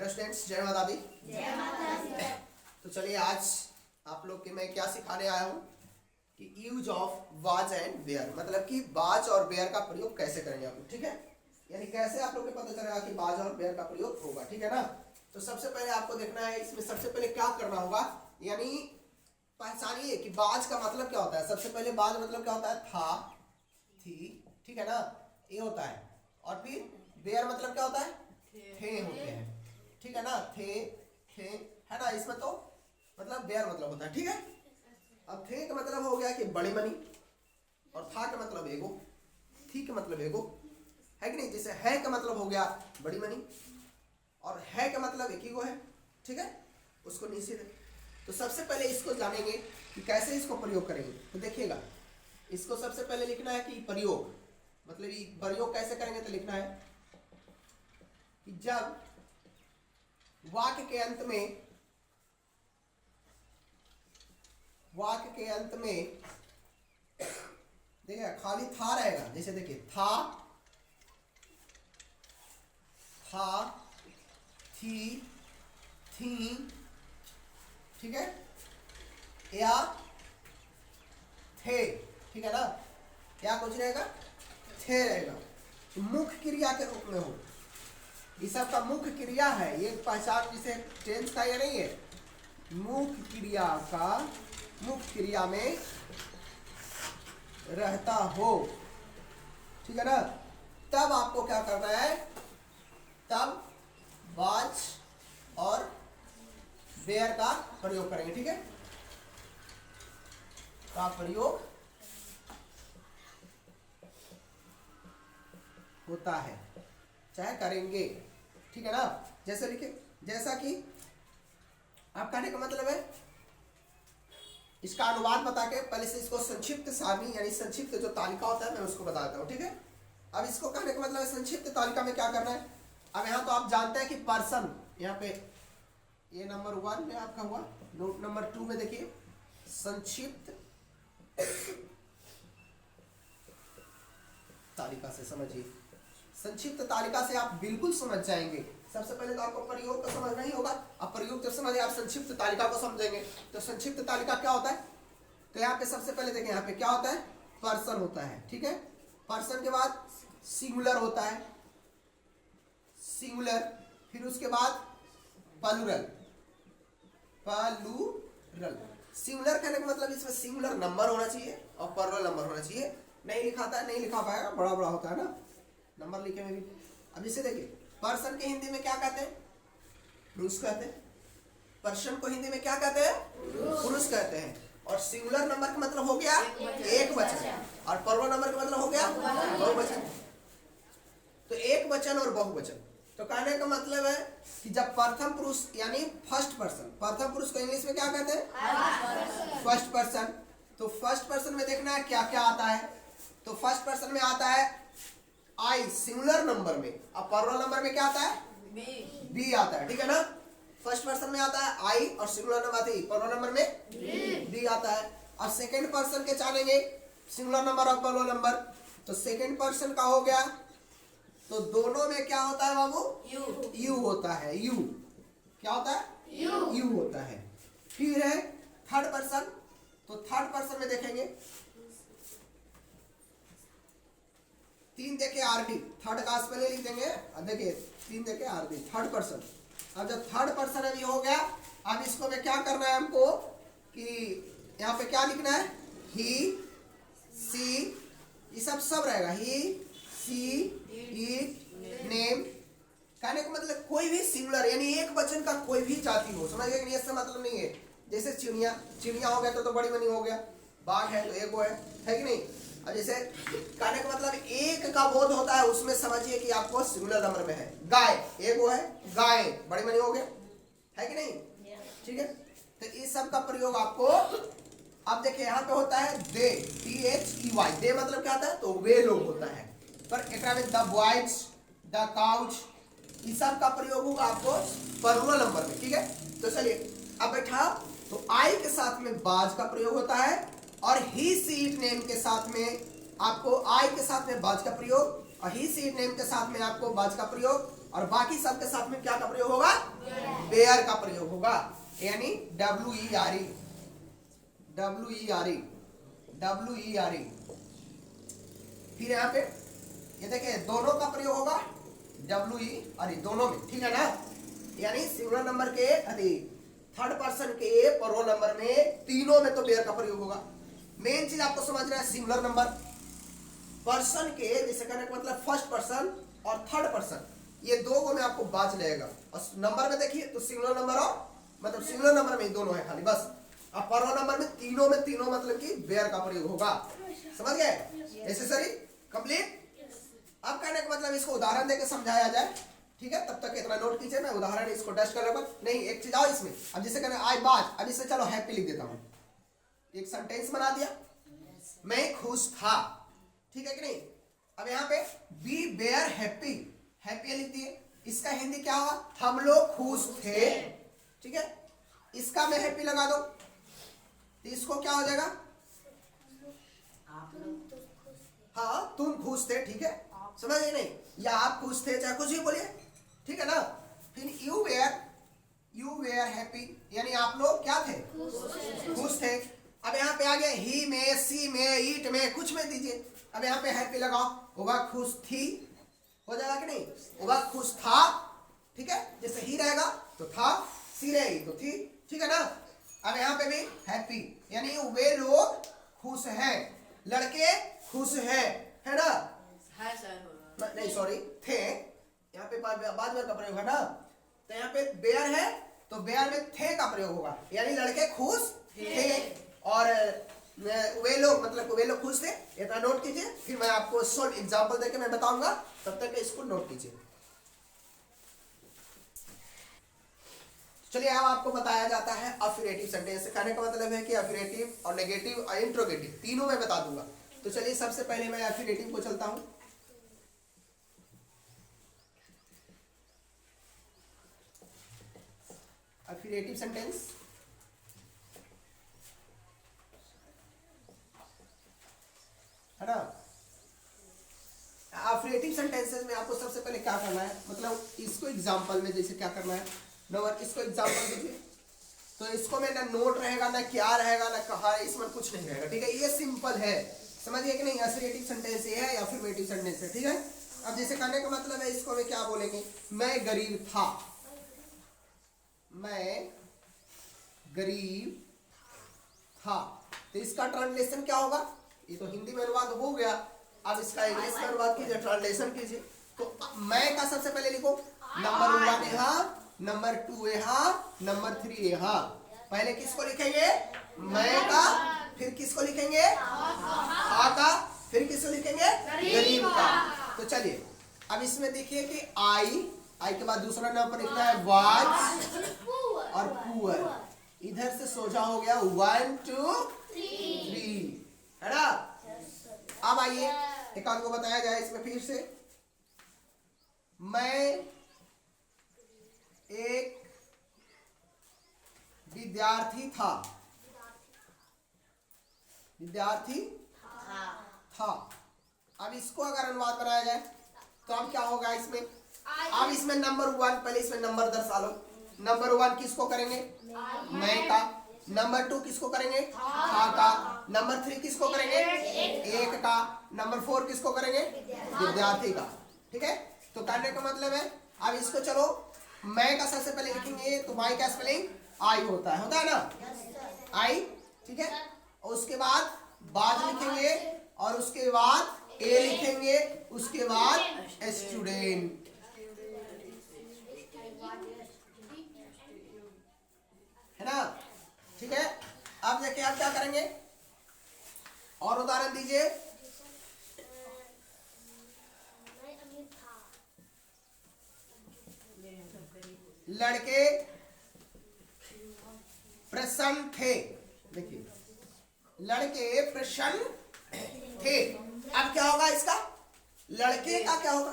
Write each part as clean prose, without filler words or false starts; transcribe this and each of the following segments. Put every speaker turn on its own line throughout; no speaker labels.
Hello students, जय माता दी।
जय माता दी।
तो चलिए आज आप लोग के मैं क्या सिखाने आया हूँ कि use of was and were, मतलब कि बाज और वेयर का प्रयोग कैसे करेंगे आप लोग, ठीक है। यानी कैसे आप लोग को पता चलेगा कि बाज और वेयर का प्रयोग होगा, ठीक है ना। तो सबसे पहले आपको देखना है, इसमें सबसे पहले क्या करना होगा, यानी पहचानिए कि बाज का मतलब क्या होता है। सबसे पहले बाज मतलब क्या होता है, था, थी, ठीक है ना, ये होता है। और फिर वेयर मतलब क्या होता है, थे होते हैं, ठीक है ना, थे है ना। इसमें तो मतलब वेयर मतलब होता है, ठीक है। अब थे का मतलब हो गया कि बड़ी मनी, और था का मतलब एगो, थी का मतलब एगो, है कि नहीं। जैसे है का मतलब हो गया बड़ी मनी, और है का मतलब एक ही गो है, ठीक है, उसको नीचे दे। तो सबसे पहले इसको जानेंगे कि कैसे इसको प्रयोग करेंगे। तो देखिएगा, इसको सबसे पहले लिखना है कि प्रयोग, मतलब ये प्रयोग कैसे करेंगे। तो लिखना है कि जब वाक्य के अंत में देखिए खाली था रहेगा। जैसे देखिए था, थी, थी, ठीक है, या थे, ठीक है ना, या कुछ रहेगा, थे रहेगा। तो मुख्य क्रिया के रूप में हो, ये सब का मुख्य क्रिया है, ये पहचान जिसे टेंस का ये नहीं है। मुख्य क्रिया में रहता हो, ठीक है ना, तब आपको क्या करना है, तब वाज और वेयर का प्रयोग करेंगे, ठीक है, का प्रयोग होता है, चाहे करेंगे, ठीक है ना। जैसे लिखे, जैसा कि आप कहने का मतलब है, इसका अनुवाद बता के पहले से इसको संक्षिप्त सारणी यानी संक्षिप्त जो तालिका होता है मैं उसको बताता हूँ, ठीक है। अब इसको कहने का मतलब है संक्षिप्त तालिका में क्या करना है। अब यहाँ तो आप जानते हैं कि पर्सन, यहाँ पे ये नंबर 1 में आपका हुआ, नोट नंबर 2 में देखिए संक्षिप्त तालिका से समझिए। संक्षिप्त तालिका से आप बिल्कुल समझ जाएंगे। सबसे पहले तो आपको प्रयोग तो समझना ही होगा। अब प्रयोग जब समझे आप संक्षिप्त तालिका को समझेंगे। तो संक्षिप्त तालिका क्या होता है, तो यहाँ पे सबसे पहले देखें, यहाँ पे क्या होता है, पर्सन होता है, ठीक है। पर्सन के बाद सिंगुलर होता है, सिंगुलर, फिर उसके बाद प्लूरल, सिंगुलर कहने का मतलब इसमें सिंगुलर नंबर होना चाहिए और प्लूरल नंबर होना चाहिए। नहीं लिखाता है, नहीं लिखा पाएगा, बड़ा बड़ा होता है ना नंबर लिखे में भी। अब इसे देखिए, पर्सन के हिंदी में क्या कहते हैं, पुरुष कहते हैं। पर्सन को हिंदी में क्या कहते हैं, पुरुष कहते हैं। और सिंगुलर नंबर का मतलब हो गया एक वचन, और प्लूरल नंबर का मतलब हो गया बहुवचन। तो एक वचन और बहुवचन, तो कहने का मतलब है कि जब प्रथम पुरुष यानी फर्स्ट पर्सन, प्रथम पुरुष को इंग्लिश में क्या कहते हैं, फर्स्ट पर्सन। तो फर्स्ट पर्सन में देखना है क्या क्या आता है। तो फर्स्ट पर्सन में आता है आई सिंगुलर नंबर में, अब प्लूरल नंबर में क्या आता है, बी आता है, ठीक है ना। फर्स्ट पर्सन में आता है आई और सिंगुलर नंबर आती है, प्लूरल नंबर में बी आता है। अब सेकंड पर्सन के जानेंगे, सिंगुलर नंबर और प्लूरल नंबर। तो सेकंड पर्सन का हो गया, तो दोनों में क्या होता है बाबू, यू होता है, यू क्या होता है, यू होता है। फिर है थर्ड पर्सन, तो थर्ड पर्सन में देखेंगे 3 देखे आरडी, थर्ड का पहले लिख देंगे, देखिए 3 देखे आरडी, थर्ड पर्सन। अब जब थर्ड पर्सन अभी हो गया, अब इसको में क्या करना है हमको कि यहाँ पे क्या लिखना है, ही, सी, ये सब रहेगा, ही, सी, इट, नेम। कहने का मतलब कोई भी सिंगुलर यानी एक वचन का कोई भी जाति हो, समझ गए, इससे मतलब नहीं है। जैसे चिड़िया हो गया तो बड़ी मनी हो गया, बाघ है तो एगो है कि नहीं। अब जैसे कहने का मतलब एक का बोध होता है, उसमें समझिए कि आपको सिंगुलर नंबर में है। गाय एगो है, गाय बड़ी मनी हो गया, है कि नहीं, ठीक है। तो इस सब का प्रयोग आपको, अब देखिए यहाँ पे होता है दे, THEY, दे मतलब क्या होता है, तो वे लोग होता है। पर एक में द बॉयज, द काउच, इस सब का प्रयोग होगा आपको प्लूरल नंबर में, ठीक है। तो चलिए अब बैठा, तो आई के साथ में बाज का प्रयोग होता है, और ही, सी, इट, नेम के साथ में आपको आई के साथ में बाज का प्रयोग, और ही सी नेम के साथ में आपको बज का प्रयोग और बाकी सब के साथ में क्या का प्रयोग होगा, बेयर का प्रयोग होगा, यानी WERE WERE WERE। फिर यहाँ पे ये देखिए दोनों का प्रयोग होगा WERE दोनों में, ठीक है ना। यानी सिंगुलर नंबर के थर्ड पर्सन के रोल नंबर में तीनों में तो बेयर का प्रयोग होगा। मेन चीज आपको समझना है, सिंगुलर नंबर पर्सन के जैसे कहने का मतलब फर्स्ट पर्सन और थर्ड पर्सन ये दो को में आपको बाज लगेगा। और नंबर में देखिए तो सिंगुलर नंबर और मतलब सिंगुलर नंबर में दोनों है खाली बस। अब पर रोल नंबर में तीनों मतलब कि बेयर का प्रयोग होगा। समझ गए? Necessary complete. अब कहने का मतलब इसको उदाहरण देके समझाया जाए, ठीक है। तब तक इतना नोट कीजिए, मैं उदाहरण इसको डस्ट कर रहा नहीं एक चीज आओ इसमें। अब जैसे कहना आई बाज, अब इससे चलो हैप्पी लिख देता हूं, एक सेंटेंस बना दिया, मैं खुश था, ठीक है कि नहीं। अब यहाँ पे बी बेयर हैप्पी, हैप्पी लिख दिए, इसका हिंदी क्या होगा, हम लोग खुश थे, ठीक है। इसका मैं हैप्पी लगा दो तो इसको क्या हो जाएगा, हाँ तुम खुश थे, ठीक है। समझ गए नहीं, या आप खुश थे, चाहे कुछ भी बोलिए, ठीक है ना। फिर यू वेयर हैप्पी, यानी आप लोग क्या थे, खुश थे। अब यहाँ पे आ गया ही में, सी में, ईट में, कुछ में दीजिए। अब यहाँ पे हैप्पी लगाओ, होगा खुश थी, हो जाएगा कि नहीं, होगा खुश था, ठीक है। जैसे ही रहेगा तो था, सी रहेगी तो थी, ठीक है ना। अब यहाँ पे भी हैप्पी, यानी वे लोग खुश हैं, लड़के खुश हैं, है ना। नहीं सॉरी थे, यहाँ पे बाद में का प्रयोग है ना। तो यहाँ पे बेयर है तो बेयर में थे का प्रयोग होगा, यानी लड़के खुश थे और वे लोग मतलब वे लोग खुश थे। इतना नोट कीजिए, फिर मैं आपको सॉल्व एग्जांपल देके मैं बताऊंगा, तब तक इसको नोट कीजिए। चलिए अब आपको बताया जाता है अफर्मेटिव सेंटेंस। कहने का मतलब है कि अफर्मेटिव और नेगेटिव और इंट्रोगेटिव तीनों मैं बता दूंगा। तो चलिए सबसे पहले मैं अफर्मेटिव को चलता हूं। अफर्मेटिव सेंटेंस है ना। अफर्मेटिव सेंटेंसेस में आपको सबसे पहले क्या करना है, मतलब इसको एग्जांपल में जैसे क्या करना है, नंबर इसको एग्जांपल दीजिए तो इसको में ना नोट रहेगा, ना क्या रहेगा, ना कहा, इसमें कुछ नहीं रहेगा, ठीक है। ये सिंपल है, समझिए कि नहीं। अफर्मेटिव सेंटेंस ये है या अफर्मेटिव सेंटेंस है, ठीक है। अब जैसे कहने का मतलब है, इसको में क्या बोलेंगे, मैं गरीब था, मैं गरीब था। तो इसका ट्रांसलेशन क्या होगा, ये तो हिंदी में अनुवाद हो गया, अब इसका इंग्लिश में अनुवाद कीजिए, ट्रांसलेशन कीजिए। तो मैं का सबसे पहले लिखो, नंबर 1 यहाँ, नंबर 2 यहाँ, नंबर 3 यहाँ। पहले किसको लिखेंगे, मैं का, फिर किसको लिखेंगे, हा का, फिर किसको लिखेंगे, गरीब का। तो चलिए अब इसमें देखिए कि आई के बाद दूसरा नंबर लिखना है वाज और पुअर, इधर से सोझा हो गया 1 2 3, है ना। अब आइए एक आध को बताया जाए इसमें फिर से। मैं एक विद्यार्थी था, विद्यार्थी था। अब इसको अगर अनुवाद बनाया जाए तो अब क्या होगा इसमें, अब इसमें नंबर 1 पहले इसमें नंबर दर्शा लो। नंबर 1 किसको करेंगे, मैं का। नंबर 2 किसको करेंगे, हा का। नंबर 3 किसको करेंगे, एक का। नंबर 4 किसको करेंगे, विद्यार्थी का, ठीक है। तो कहने का मतलब है, अब इसको चलो मैं का सबसे पहले लिखेंगे तो माई का स्पेलिंग आई होता है ना, आई, ठीक है। और उसके बाद बाद लिखेंगे और उसके बाद ए लिखेंगे, उसके बाद स्टूडेंट, है ना, ठीक है। अब देखिए आप क्या करेंगे, और उदाहरण दीजिए। लड़के प्रसन्न थे, देखिए लड़के प्रसन्न थे। अब क्या होगा इसका, लड़के का क्या होगा,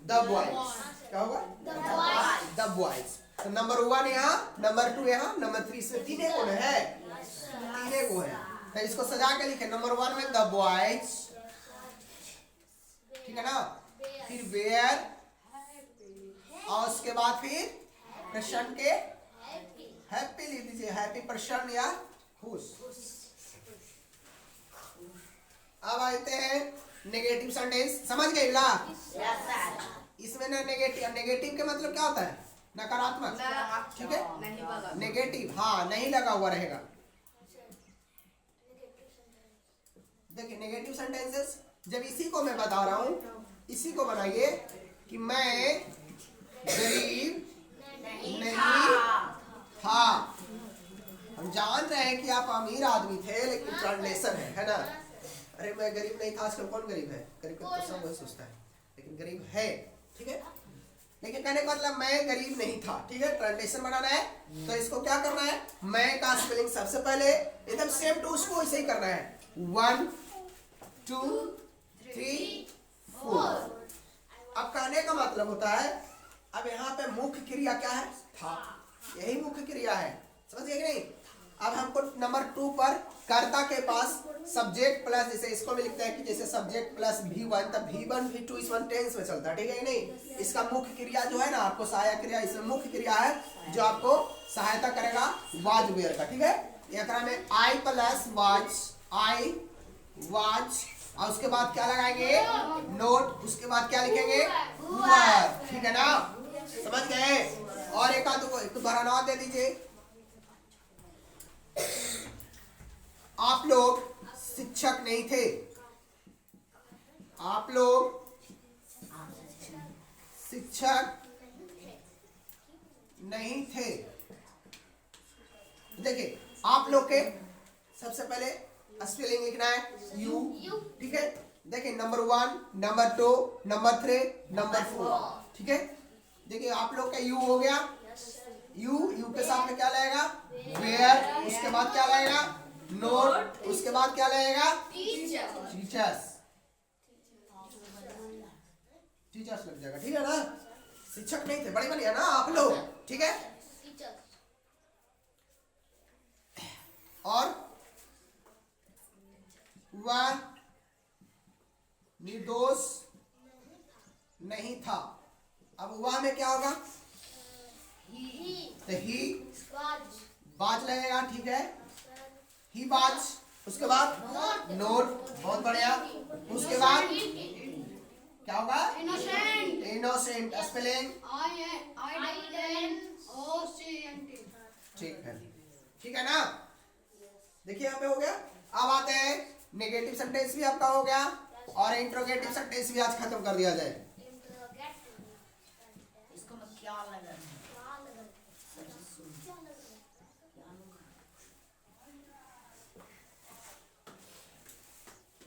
द बॉयज, क्या होगा, द बॉयज। तो नंबर 1 यहाँ, नंबर 2 यहाँ, नंबर 3 से तीन को है, तो इसको सजा के लिखे। नंबर 1 में द बॉयज, ठीक है ना। फिर वेयर, और उसके बाद फिर प्रश्न के हैप्पी लिख दीजिए, हैप्पी प्रश्न या खुश। अब आते हैं नेगेटिव सेंटेंस, समझ गए ना। इसमें ना नेगेटिव, नेगेटिव के मतलब क्या होता है, नकारात्मक, ठीक है। नेगेटिव, हाँ, नहीं लगा हुआ रहेगा। देखिए नेगेटिव सेंटेंसेस, जब इसी को मैं बता रहा हूं, इसी को बनाइए कि मैं गरीब नहीं था। हम जान रहे हैं कि आप अमीर आदमी थे, लेकिन ट्रांसलेशन है ना। अरे मैं गरीब नहीं था, आजकल कौन गरीब है, गरीब का तो सब वही सोचता है, लेकिन गरीब है, ठीक है। लेकिन कहने का मतलब मैं गरीब नहीं था, ठीक है। ट्रांसलेशन बनाना है तो इसको क्या करना है, मैं का स्पेलिंग सबसे पहले एकदम सेम टू उसको ऐसे ही करना है, 1 2 3 4। अब कहने का मतलब होता है, अब यहाँ पे मुख्य क्रिया क्या है, था, यही मुख्य क्रिया है, समझिए कि नहीं। अब हमको नंबर 2 पर कर्ता के पास सब्जेक्ट प्लस, जैसे इसको भी लिखते हैं कि जैसे सब्जेक्ट प्लस V1, तब V1 V2 इस वन टेंस में चलता है, ठीक है कि नहीं। इसका मुख्य क्रिया जो है ना, आपको सहायक क्रिया, इसमें मुख्य क्रिया है जो आपको सहायता करेगा वाज वेयर का, ठीक है। एकरा में आई प्लस वाज, आई वाज, और उसके बाद क्या लगाएंगे, नोट, उसके बाद क्या लिखेंगे, वर, ठीक है ना, समझ गए। और एक उदाहरण दे दीजिए, आप लोग शिक्षक नहीं थे, आप लोग शिक्षक नहीं थे। देखिए आप लोग के सबसे पहले स्पेलिंग लिखना है यू, ठीक है। देखिए नंबर 1, नंबर 2, नंबर 3, नंबर 4, ठीक है। देखिए आप लोग का यू हो गया, यू के साथ में क्या लगेगा, वेयर, उसके बाद क्या लगेगा, नोट, उसके बाद क्या लगेगा, टीचर्स, टीचर्स लग जाएगा, ठीक है ना। शिक्षक नहीं थे, बड़ी बढ़िया ना आप लोग, ठीक है। और वह निर्दोष नहीं था। अब वह में क्या होगा, तो ही बाज लगेगा, ठीक है, ही बाज, उसके बाद नोट, बहुत बढ़िया, उसके बाद क्या होगा, इनोसेंट, स्पेलिंग ठीक है ना। देखिए यहाँ पे हो गया। अब आते हैं नेगेटिव सेंटेंस भी आपका हो गया, और इंट्रोगेटिव सेंटेंस भी आज खत्म कर दिया जाए।
इसको मैं क्या लगा,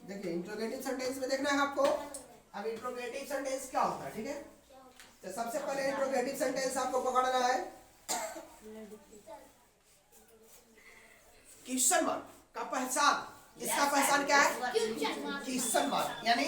देखिए इंट्रोगेटिव सेंटेंस में देखना है आपको। अब इंट्रोगेटिव सेंटेंस क्या होता है, ठीक है। तो सबसे पहले इंट्रोगेटिव सेंटेंस आपको पकड़ना है, क्वेश्चन मार्क का पहचान, इसका पहचान क्या है, क्वेश्चन मार्क, यानी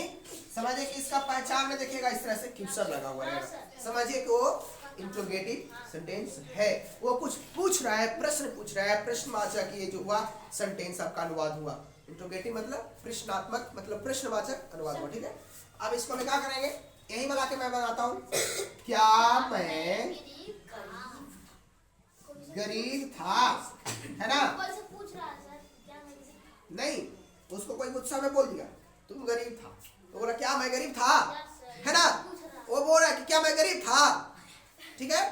समझिए कि इसका पहचान में देखिएगा इस तरह से क्वेश्चन लगा हुआ रहेगा, समझिए कि वो इंट्रोगेटिव सेंटेंस है। वो कुछ पूछ रहा है, प्रश्न पूछ रहा है, प्रश्नवाचक ये जो हुआ सेंटेंस आपका अनुवाद हुआ। इंट्रोगेटिव मतलब प्रश्नात्मक, मतलब प्रश्नवाचक अनुवाद हुआ, ठीक है। अब इसको मैं क्या करेंगे, यही मिला के मैं बनाता हूँ, क्या मैं गरीब था, है ना। नहीं, उसको कोई गुस्सा में बोल दिया तुम गरीब था, तो बोला क्या मैं गरीब था, है ना। वो बोल रहा है कि क्या मैं गरीब था, ठीक है।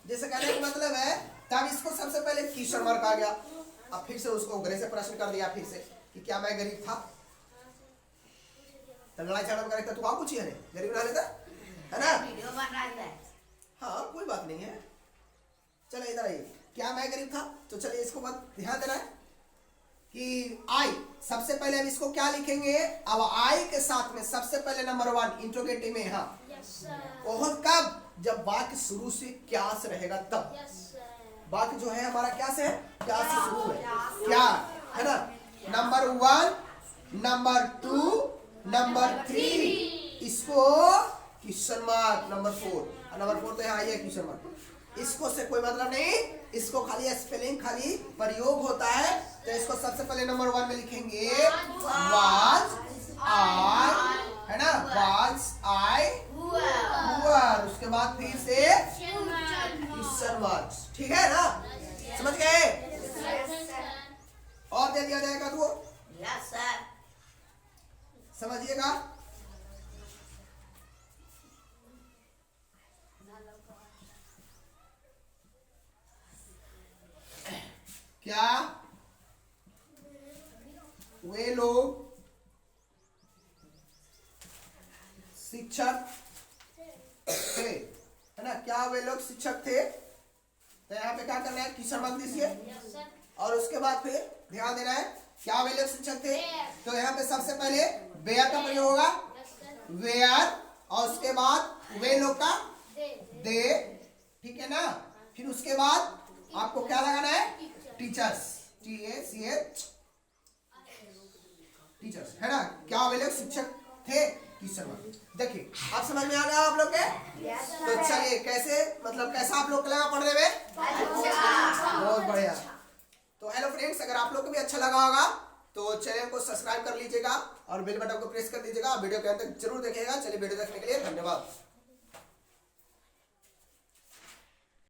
जैसे कहने का मतलब है, तब इसको सबसे पहले क्वेश्चन मार्क आ गया। अब फिर से उसको गरे से प्रश्न कर दिया फिर से कि क्या मैं गरीब था, तो लड़ाई झगड़ा करेगा तो आप पूछिए गरीब ना लेता, है ना।
वीडियो बन रहा है,
हाँ कोई बात नहीं है, चलो इधर आइए, क्या मैं गरीब था। तो चलिए इसको बात ध्यान देना है कि आई, सबसे पहले हम इसको क्या लिखेंगे, अब आई के साथ में सबसे पहले नंबर 1 इंट्रोगेटिव में, हाँ और कब, जब वाक्य शुरू से क्या से रहेगा तब। वाक्य जो है हमारा क्या से है, क्या से शुरू है, क्या, है ना। नंबर 1, नंबर 2, नंबर 3, इसको क्वेश्चन मार्क, नंबर 4, नंबर 4 तो यहाँ आइए क्वेश्चन मार्क, इसको से कोई मतलब नहीं, इसको खाली स्पेलिंग खाली प्रयोग होता है। तो इसको सबसे पहले नंबर 1 में लिखेंगे वाज, आर, है ना, was I were, उसके बाद फिर से क्वेश्चन मार्क्स, ठीक है ना, समझ गए। और दे दिया जाएगा तो
यस सर।
समझिएगा। क्या वे लोग शिक्षक थे, है ना, क्या वे लोग शिक्षक थे, तो यहाँ पे क्या करना है, क्वेश्चन मार्क दीजिए और उसके बाद फिर ध्यान देना है क्या वे लोग शिक्षक थे, तो यहाँ पे सबसे पहले वेयर का प्रयोग होगा, वेयर, और उसके बाद वे लोग का दे, ठीक है ना, फिर उसके बाद आपको क्या लगाना है, टीचर्स, TACH, टीचर्स, है ना, क्या वे लोग शिक्षक थे, क्वेश्चन मार्क। देखिए आप समझ में आ गया आप लोग के, तो चलिए कैसे, मतलब कैसा आप लोग को लगा पढ़ने में, बहुत बढ़िया। तो हेलो फ्रेंड्स, अगर आप लोग को भी अच्छा लगा होगा तो चैनल को सब्सक्राइब कर लीजिएगा और बेल बटन को प्रेस कर दीजिएगा, वीडियो के अंत तक जरूर देखिएगा। चलिए वीडियो देखने के लिए धन्यवाद।